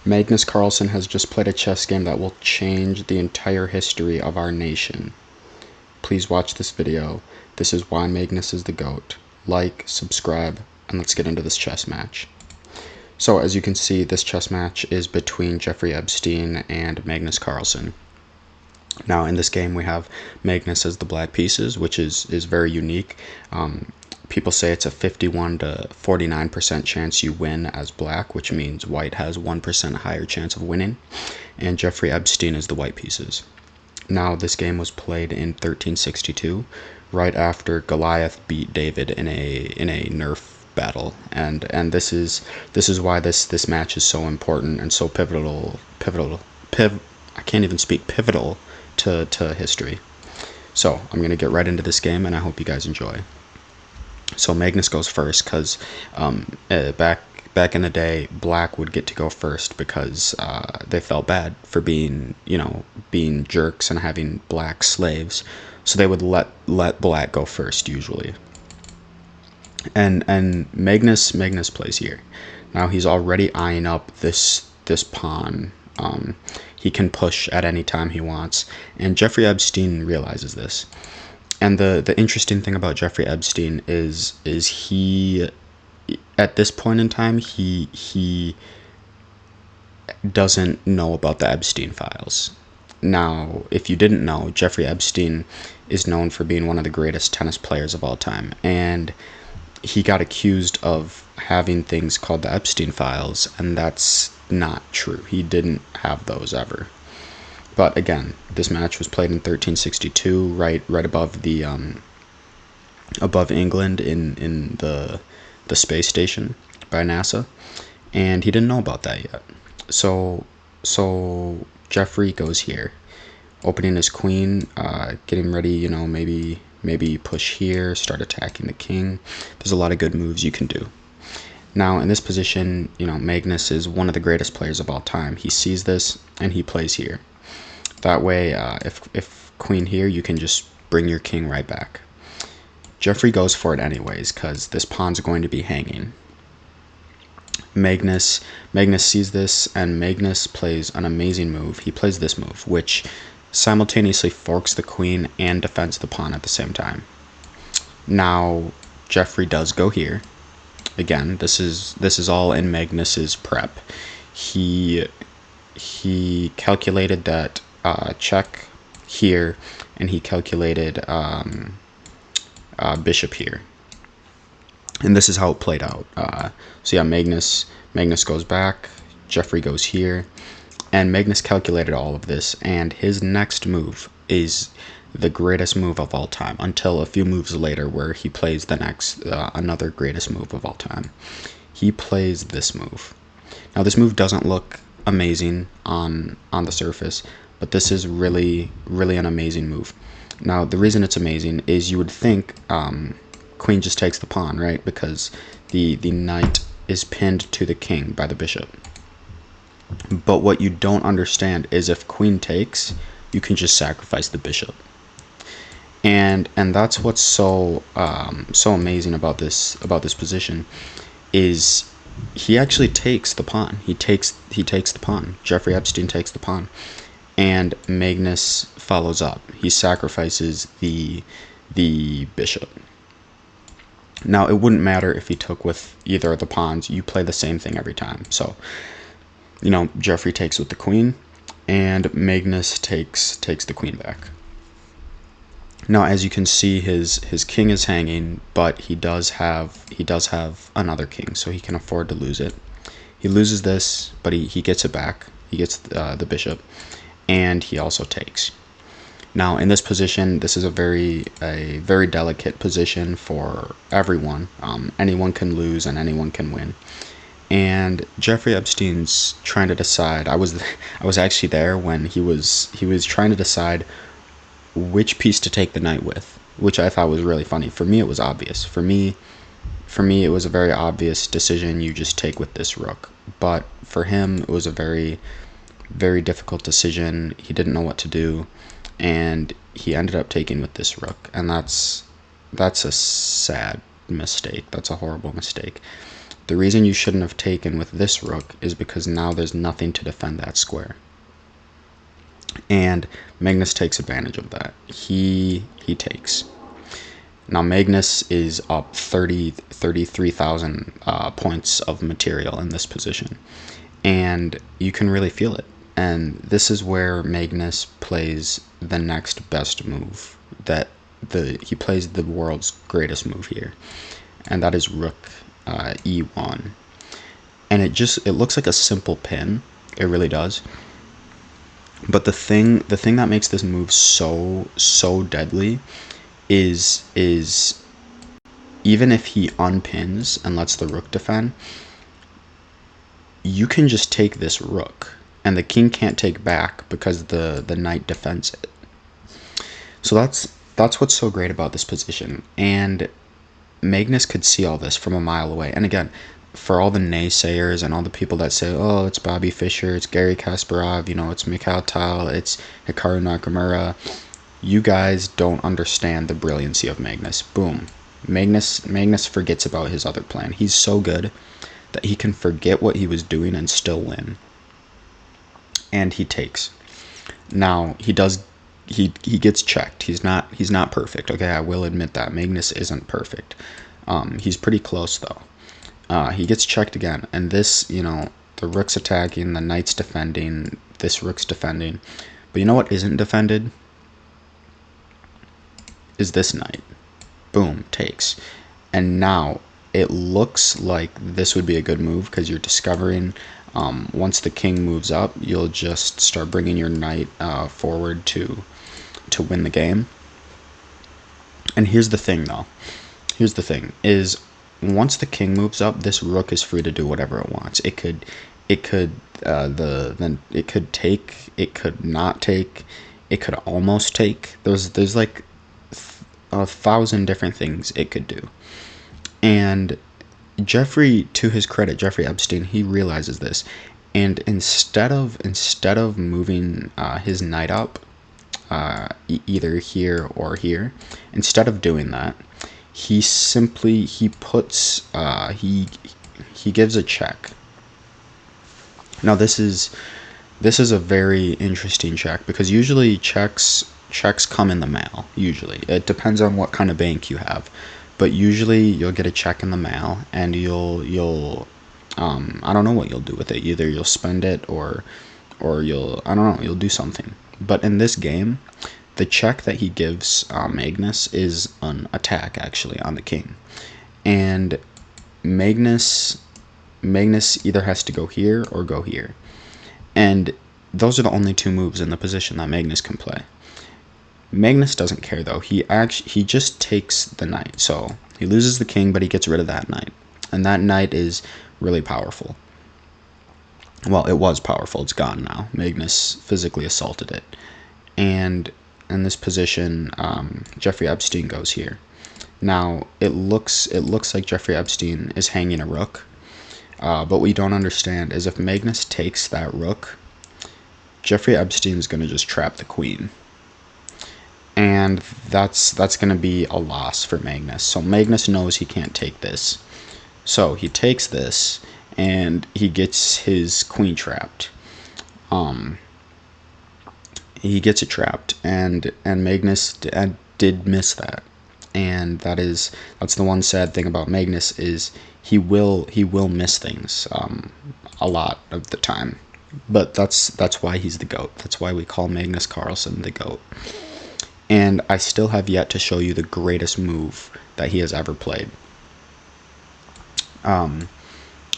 Magnus Carlsen has just played a chess game that will change the entire history of our nation. Please watch this video. This is why Magnus is the GOAT. Like, subscribe, and let's get into this chess match. So as you can see, this chess match is between Jeffrey Epstein and Magnus Carlsen. Now in this game we have Magnus as the black pieces, which is very unique. People say it's a 51 to 49% chance you win as black, which means white has 1% higher chance of winning. And Jeffrey Epstein is the white pieces. Now this game was played in 1362, right after Goliath beat David in a Nerf battle, and this is why this match is so important and so pivotal I can't even speak, pivotal to history. So I'm gonna get right into this game, and I hope you guys enjoy. So Magnus goes first because back in the day, black would get to go first because they felt bad for being jerks and having black slaves, so they would let black go first usually. And Magnus plays here. Now he's already eyeing up this pawn. He can push at any time he wants, and Jeffrey Epstein realizes this. And the interesting thing about Jeffrey Epstein is he, at this point in time, he doesn't know about the Epstein files. Now, if you didn't know, Jeffrey Epstein is known for being one of the greatest tennis players of all time, and he got accused of having things called the Epstein files, and that's not true. He didn't have those ever. But again, this match was played in 1362, right above the above England in the space station by NASA, and he didn't know about that yet. So Jeffrey goes here, opening his queen, getting ready, maybe push here, start attacking the king. There's a lot of good moves you can do. Now in this position, Magnus is one of the greatest players of all time. He sees this and he plays here. That way, if queen here, you can just bring your king right back. Jeffrey goes for it anyways because this pawn's going to be hanging. Magnus sees this, and Magnus plays an amazing move. He plays this move, which simultaneously forks the queen and defends the pawn at the same time. Now Jeffrey does go here. Again, this is all in Magnus's prep. He calculated that check here, and he calculated bishop here, and this is how it played out. So yeah, Magnus goes back, Jeffrey goes here, and Magnus calculated all of this, and his next move is the greatest move of all time, until a few moves later where he plays the next another greatest move of all time. He plays this move. Now this move doesn't look amazing on the surface, but this is really an amazing move. Now the reason it's amazing is you would think queen just takes the pawn, right? Because the knight is pinned to the king by the bishop. But what you don't understand is if queen takes, you can just sacrifice the bishop. And that's what's so amazing about this position is he actually takes the pawn. He takes the pawn. Jeffrey Epstein takes the pawn, and Magnus follows up. He sacrifices the bishop. Now it wouldn't matter if he took with either of the pawns. You play the same thing every time. So Jeffrey takes with the queen, and Magnus takes the queen back. Now as you can see, his king is hanging, but he does have another king, so he can afford to lose it. He loses this, but he gets it back. He gets the bishop, and he also takes. Now in this position, this is a very delicate position for everyone. Anyone can lose and anyone can win. And Jeffrey Epstein's trying to decide. I was actually there when he was trying to decide which piece to take the knight with, which I thought was really funny. For me, it was obvious. For me, it was a very obvious decision. You just take with this rook. But for him, it was a very difficult decision. He didn't know what to do, and he ended up taking with this rook, and that's a sad mistake. That's a horrible mistake. The reason you shouldn't have taken with this rook is because now there's nothing to defend that square. And Magnus takes advantage of that. He takes. Now Magnus is up 33,000 points of material in this position. And you can really feel it. And this is where Magnus plays the next best move. He plays the world's greatest move here. And that is rook e1. And it looks like a simple pin. It really does. But the thing that makes this move so deadly is even if he unpins and lets the rook defend, you can just take this rook and the king can't take back because the knight defends it. So that's what's so great about this position. And Magnus could see all this from a mile away. And again, for all the naysayers and all the people that say, oh, it's Bobby Fischer, it's Gary Kasparov, it's Mikhail Tal, it's Hikaru Nakamura, you guys don't understand the brilliancy of Magnus. Boom. Magnus forgets about his other plan. He's so good that he can forget what he was doing and still win. And he takes. Now, he gets checked. He's not perfect. Okay, I will admit that. Magnus isn't perfect. He's pretty close, though. He gets checked again, and this, the rook's attacking, the knight's defending, this rook's defending. But you know what isn't defended? Is this knight. Boom, takes. And now, it looks like this would be a good move, because you're discovering, once the king moves up, you'll just start bringing your knight forward to win the game. And here's the thing, though. Here's the thing, is once the king moves up, this rook is free to do whatever it wants. It could take, it could not take, it could almost take. There's like 1,000 different things it could do. And Jeffrey, to his credit, Jeffrey Epstein, he realizes this. And instead of moving his knight up, either here or here, instead of doing that, he gives a check. Now this is a very interesting check, because usually checks come in the mail. Usually it depends on what kind of bank you have, but usually you'll get a check in the mail, and you'll I don't know what you'll do with it. Either you'll spend it or you'll, I don't know, you'll do something. But in this game, the check that he gives Magnus is an attack, actually, on the king. And Magnus either has to go here or go here. And those are the only two moves in the position that Magnus can play. Magnus doesn't care, though. He just takes the knight. So he loses the king, but he gets rid of that knight. And that knight is really powerful. Well, it was powerful. It's gone now. Magnus physically assaulted it. And in this position, Jeffrey Epstein goes here. Now, it looks like Jeffrey Epstein is hanging a rook. But what we don't understand is if Magnus takes that rook, Jeffrey Epstein's going to just trap the queen. And that's going to be a loss for Magnus. So Magnus knows he can't take this. So he takes this, and he gets his queen trapped. He gets it trapped, and Magnus did miss that. And that's the one sad thing about Magnus, is he will miss things a lot of the time. But that's why he's the GOAT. That's why we call Magnus Carlsen the GOAT. And I still have yet to show you the greatest move that he has ever played.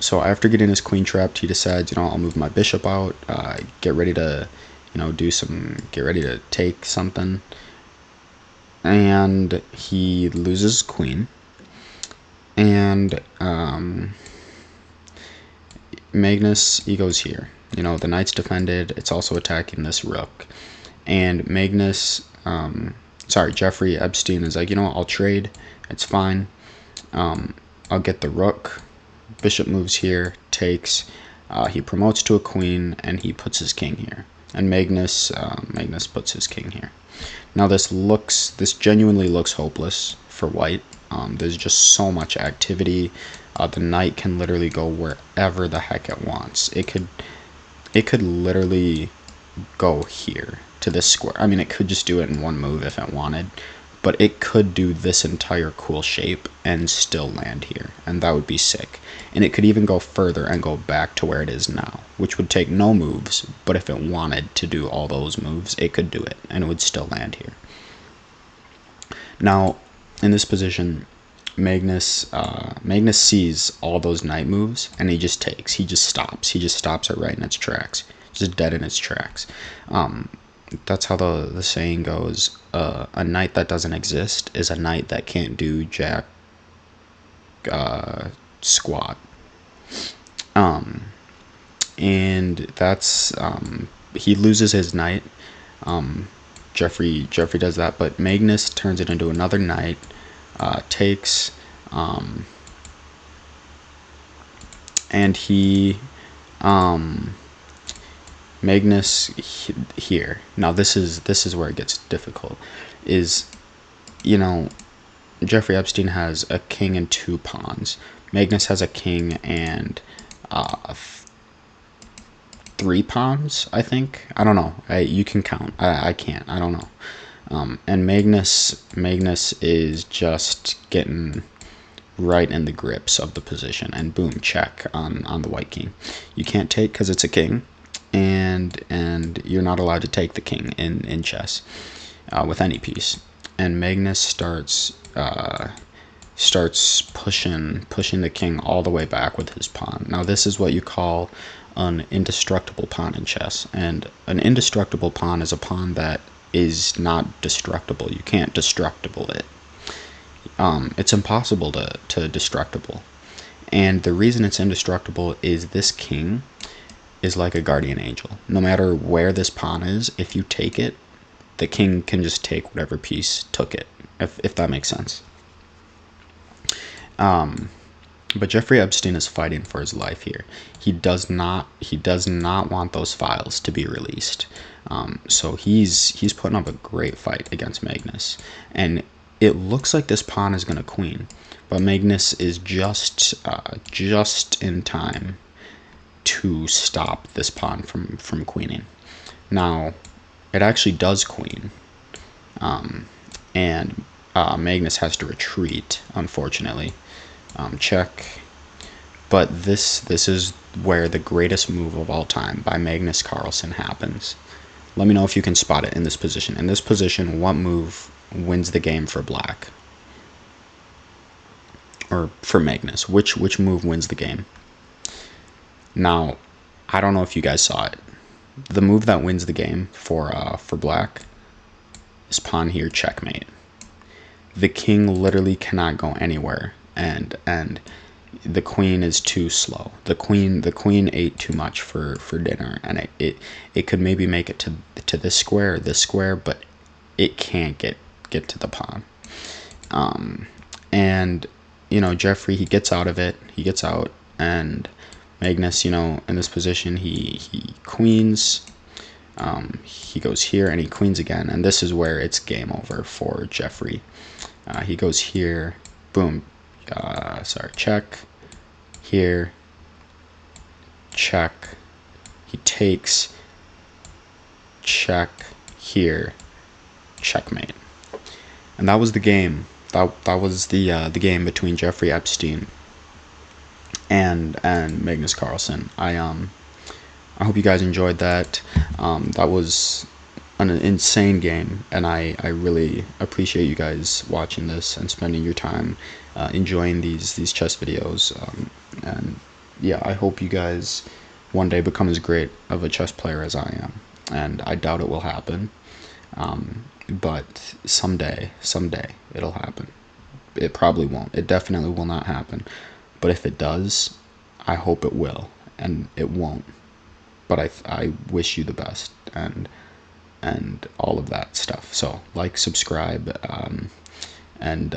So after getting his queen trapped, he decides, I'll move my bishop out, get ready to, get ready to take something. And he loses queen. And Magnus, he goes here. The knight's defended. It's also attacking this rook. And Magnus, Jeffrey Epstein is like, I'll trade. It's fine. I'll get the rook. Bishop moves here, takes. He promotes to a queen, and he puts his king here. And Magnus puts his king here. Now this genuinely looks hopeless for white. There's just so much activity. The knight can literally go wherever the heck it wants. It could literally go here to this square. I mean, it could just do it in one move if it wanted, but it could do this entire cool shape and still land here, and that would be sick. And it could even go further and go back to where it is now, which would take no moves, but if it wanted to do all those moves, it could do it, and it would still land here. Now, in this position, Magnus sees all those knight moves, and he just takes. He just stops it right in its tracks, just dead in its tracks. That's how the saying goes. A knight that doesn't exist is a knight that can't do jack squat. And that's he loses his knight. Jeffrey does that, but Magnus turns it into another knight, takes, and he, Magnus here. Now this is where it gets difficult. Is, Jeffrey Epstein has a king and 2 pawns. Magnus has a king and 3 pawns, I think. I don't know. You can count. I can't. I don't know. And Magnus is just getting right in the grips of the position, and boom, check on the white king. You can't take because it's a king, and you're not allowed to take the king in chess with any piece. And Magnus starts pushing the king all the way back with his pawn. Now this is what you call an indestructible pawn in chess, and an indestructible pawn is a pawn that is not destructible. You can't destructible it. It's impossible to destructible. And the reason it's indestructible is this king is like a guardian angel. No matter where this pawn is, if you take it, the king can just take whatever piece took it, if that makes sense. But Jeffrey Epstein is fighting for his life here. He does not want those files to be released. So he's putting up a great fight against Magnus, and it looks like this pawn is going to queen, but Magnus is just in time to stop this pawn from queening. Now, it actually does queen, and Magnus has to retreat, unfortunately. Check. But this is where the greatest move of all time by Magnus Carlsen happens. Let me know if you can spot it in this position. In this position, what move wins the game for black? Or for Magnus? Which move wins the game? Now, I don't know if you guys saw it. The move that wins the game for black is pawn here, checkmate. The king literally cannot go anywhere, and the queen is too slow. The queen ate too much for dinner, and it could maybe make it to this square, but it can't get to the pawn. And Jeffrey, he gets out of it. He gets out, and Magnus, in this position, he queens. He goes here and he queens again, and this is where it's game over for Jeffrey. He goes here, boom. Check. Here. Check. He takes. Check. Here. Checkmate. And that was the game. That was the game between Jeffrey Epstein and Magnus Carlsen. I hope you guys enjoyed that. That was an insane game, and I really appreciate you guys watching this and spending your time enjoying these chess videos. And yeah, I hope you guys one day become as great of a chess player as I am, and I doubt it will happen, but someday it'll happen. It probably won't. It definitely will not happen, but if it does, I hope it will, and it won't. But I wish you the best, and all of that stuff. So like, subscribe, and